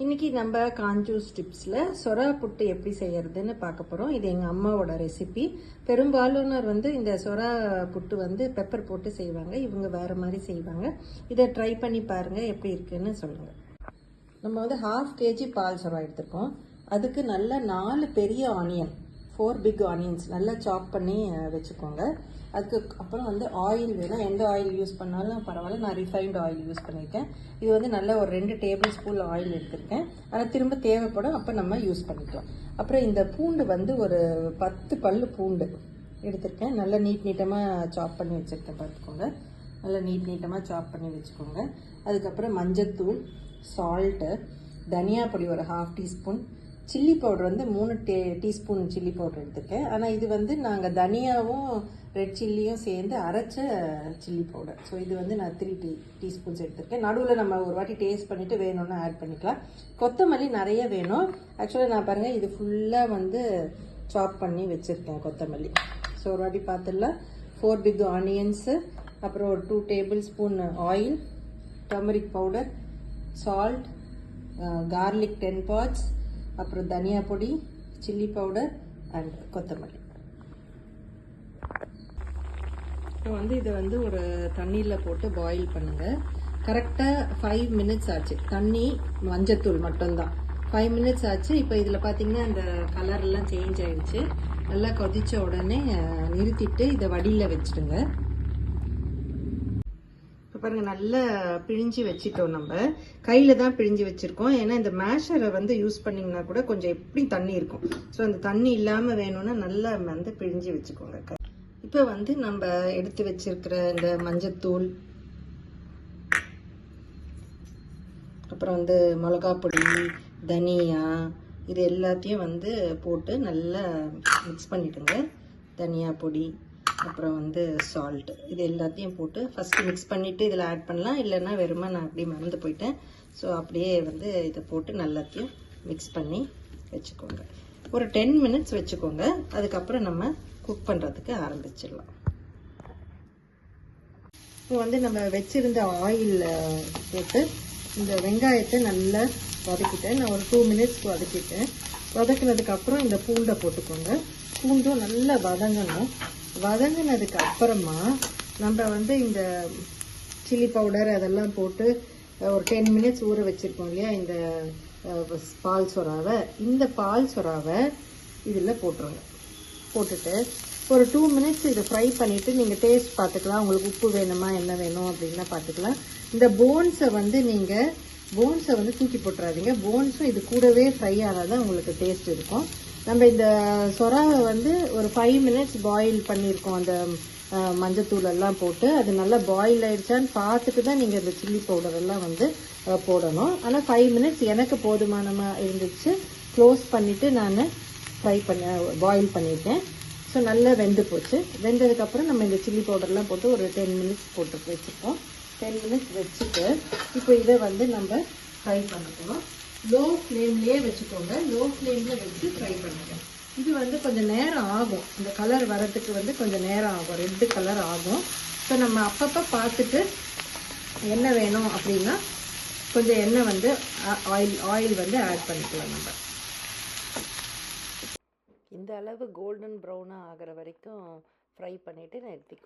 இன்னைக்கு நம்ம காஞ்சூஸ் டிப்ஸில் சொரா புட்டு எப்படி செய்யறதுன்னு பார்க்க போகிறோம். இது எங்கள் அம்மாவோட ரெசிபி. பெரும்பாலானோர் இந்த சொரா புட்டு பெப்பர் போட்டு செய்வாங்க. இவங்க வேறு மாதிரி செய்வாங்க. இதை ட்ரை பண்ணி பாருங்கள், எப்படி இருக்குன்னு சொல்லுங்கள். நம்ம 1/2 kg பால் சொரா எடுத்துருக்கோம். அதுக்கு நல்ல 4 பெரிய ஆனியன், 4 பிக் ஆனியன்ஸ் நல்லா சாப் பண்ணி வச்சுக்கோங்க. அதுக்கு அப்புறம் ஆயில் வேணும். எந்த ஆயில் யூஸ் பண்ணாலும் பரவாயில்ல. நான் ரிஃபைன்டு ஆயில் யூஸ் பண்ணியிருக்கேன். இது நல்ல ஒரு 2 டேபிள் ஸ்பூன் ஆயில் எடுத்திருக்கேன். ஆனால் திரும்ப தேவைப்படும், அப்போ நம்ம யூஸ் பண்ணிக்கலாம். அப்புறம் இந்த பூண்டு ஒரு 10 பல்லு பூண்டு எடுத்திருக்கேன். நல்லா நீட்டமாக சாப் பண்ணி வச்சுருக்கேன். பார்த்துக்கோங்க, நல்லா நீட்டமாக சாப் பண்ணி வச்சுக்கோங்க. அதுக்கப்புறம் மஞ்சத்தூள், சால்ட்டு, தனியா பொடி ஒரு 1/2 teaspoon, chilli powder 3 teaspoon chilli powder எடுத்துருக்கேன். ஆனால் இது நாங்கள் தனியாவும் ரெட் சில்லியும் சேர்ந்து அரைச்ச சில்லி பவுடர். ஸோ இது நான் 3 டீஸ்பூன்ஸ் எடுத்துருக்கேன். நடுவில் நம்ம ஒரு வாட்டி டேஸ்ட் பண்ணிவிட்டு வேணும்னு ஆட் பண்ணிக்கலாம். கொத்தமல்லி நிறைய வேணும். ஆக்சுவலாக நான் பாருங்கள், இது ஃபுல்லாக சாப் பண்ணி வச்சுருக்கேன் கொத்தமல்லி. ஸோ ஒரு வாட்டி பார்த்துடலாம். 4 பிக் ஆனியன்ஸு, அப்புறம் ஒரு 2 table spoon oil, turmeric powder, salt, garlic 10 parts, அப்புறம் தனியா பொடி, சில்லி பவுடர் அண்ட் கொத்தமல்லி. இப்போ இதை ஒரு தண்ணியில் போட்டு பாயில் பண்ணுங்கள். கரெக்டாக 5 minutes ஆச்சு. தண்ணி, மஞ்சத்தூள் மட்டும்தான். 5 minutes ஆச்சு. இப்போ இதில் பார்த்தீங்கன்னா இந்த கலர்லாம் சேஞ்ச் ஆகிடுச்சு. நல்லா கொதித்த உடனே நிறுத்திட்டு இதை வடியில் வச்சுடுங்க. இப்போ பாருங்கள், நல்லா பிழிஞ்சு வச்சிட்டோம். நம்ம கையில் தான் பிழிஞ்சு வச்சுருக்கோம். ஏன்னா இந்த மேஷரை யூஸ் பண்ணிங்கன்னா கூட கொஞ்சம் எப்படி தண்ணி இருக்கும். ஸோ அந்த தண்ணி இல்லாமல் வேணும்னா நல்லா பிழிஞ்சு வச்சுக்கோங்க. இப்போ நம்ம எடுத்து வச்சிருக்கிற இந்த மஞ்சத்தூள், அப்புறம் மிளகா பொடி, தனியா, இது எல்லாத்தையும் போட்டு நல்லா மிக்ஸ் பண்ணிவிடுங்க. தனியா பொடி, அப்புறம் சால்ட், இது எல்லாத்தையும் போட்டு ஃபஸ்ட்டு மிக்ஸ் பண்ணிவிட்டு இதில் ஆட் பண்ணலாம். இல்லைன்னா வெறுமா நான் அப்படியே மறந்து போயிட்டேன். ஸோ அப்படியே இதை போட்டு நல்லாத்தையும் மிக்ஸ் பண்ணி வச்சுக்கோங்க. ஒரு 10 minutes வச்சுக்கோங்க. அதுக்கப்புறம் நம்ம குக் பண்ணுறதுக்கு ஆரம்பிச்சிடலாம். இப்போ நம்ம வச்சுருந்த ஆயில் போட்டு இந்த வெங்காயத்தை நல்லா வதக்கிட்டேன். நான் ஒரு 2 minutes வதக்கிட்டேன். வதக்கினதுக்கப்புறம் இந்த பூண்டை போட்டுக்கோங்க. பூண்டும் நல்லா வதங்கணும். வதங்கினதுக்கு அப்புறமா நம்ம இந்த சில்லி பவுடர் அதெல்லாம் போட்டு ஒரு 10 minutes ஊற வச்சுருக்கோம் இல்லையா, இந்த பால் சொராவை. இந்த பால் சொராவை இதில் போட்டுருங்க. போட்டுட்டு ஒரு 2 minutes இதை ஃப்ரை பண்ணிவிட்டு நீங்கள் டேஸ்ட் பார்த்துக்கலாம். உங்களுக்கு உப்பு வேணுமா, என்ன வேணும் அப்படின்னா பார்த்துக்கலாம். இந்த போன்ஸை நீங்கள் தூக்கி போட்டுறாதீங்க. போன்ஸும் இது கூடவே ஃப்ரை ஆனால் தான் உங்களுக்கு டேஸ்ட் இருக்கும். நம்ம இந்த சொராவை ஒரு 5 minutes பாயில் பண்ணியிருக்கோம். அந்த மஞ்சத்தூள் எல்லாம் போட்டு அது நல்லா பாயில் ஆயிடுச்சான்னு பார்த்துட்டு தான் நீங்கள் இந்த சில்லி பவுடர் எல்லாம் போடணும். ஆனால் 5 minutes எனக்கு போதுமானமாக இருந்துச்சு. க்ளோஸ் பண்ணிவிட்டு நான் பாயில் பண்ணியிருக்கேன். ஸோ நல்லா வெந்து போச்சு. வெந்ததுக்கப்புறம் நம்ம இந்த சில்லி பவுடர்லாம் போட்டு ஒரு 10 minutes போட்டு வச்சுருக்கோம். 10 minutes வச்சுட்டு இப்போ இதை நம்ம ஃப்ரை பண்ண போகிறோம். லோ ஃப்ளேம்லேயே வச்சுக்கோங்க. லோ ஃப்ளேமில் வச்சு ஃப்ரை பண்ணுங்க. இது கொஞ்சம் நேரம் ஆகும். இந்த கலர் வரதுக்கு கொஞ்சம் நேரம் ஆகும். ரெட்டு கலர் ஆகும். ஸோ நம்ம அப்பப்போ பார்த்துட்டு என்ன வேணும் அப்படின்னா கொஞ்சம் எண்ணெய் ஆயில் ஆட் பண்ணிக்கலாம். நம்ம இந்த அளவு கோல்டன் ப்ரௌனாக ஆகிற வரைக்கும் ஃப்ரை பண்ணிவிட்டு நிறுத்திக்கோ.